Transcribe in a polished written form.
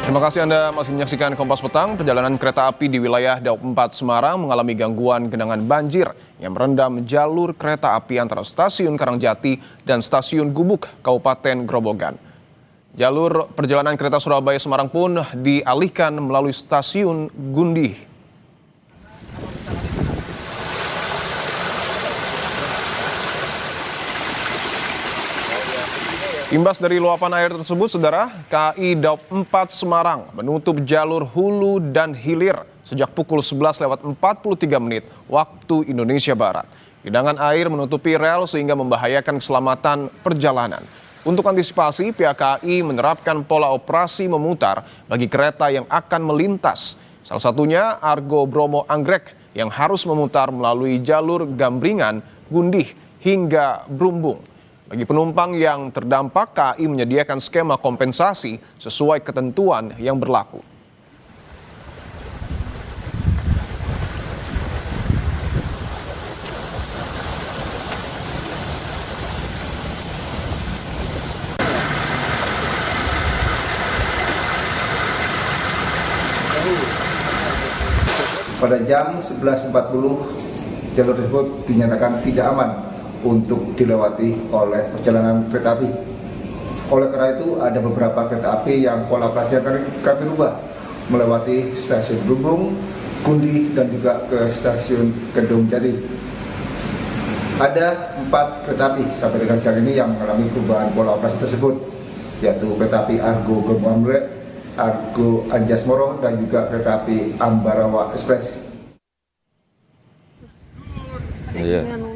Terima kasih Anda masih menyaksikan Kompas Petang. Perjalanan kereta api di wilayah Daup 4 Semarang mengalami gangguan genangan banjir yang merendam jalur kereta api antara stasiun Karangjati dan stasiun Gubuk, Kabupaten Grobogan. Jalur perjalanan kereta Surabaya Semarang pun dialihkan melalui stasiun Gundih. Imbas dari luapan air tersebut, Saudara, KAI Daup 4 Semarang menutup jalur hulu dan hilir sejak pukul 11:43 waktu Indonesia Barat. Genangan air menutupi rel sehingga membahayakan keselamatan perjalanan. Untuk antisipasi, pihak KAI menerapkan pola operasi memutar bagi kereta yang akan melintas. Salah satunya Argo Bromo Anggrek yang harus memutar melalui jalur Gambringan, Gundih hingga Brumbung. Bagi penumpang yang terdampak, KAI menyediakan skema kompensasi sesuai ketentuan yang berlaku. Pada jam 11.40, jalur tersebut dinyatakan tidak aman untuk dilewati oleh perjalanan kereta api. Oleh karena itu, ada beberapa kereta api yang pola operasi kami rubah melewati stasiun Brumbung, Gundih, dan juga ke stasiun Kedung Jati. Ada 4 kereta api sampai dengan siang ini yang mengalami perubahan pola operasi tersebut, yaitu kereta api Argo Bromo Anggrek, Argo Anjasmoro, dan juga kereta api Ambarawa Express. Iya.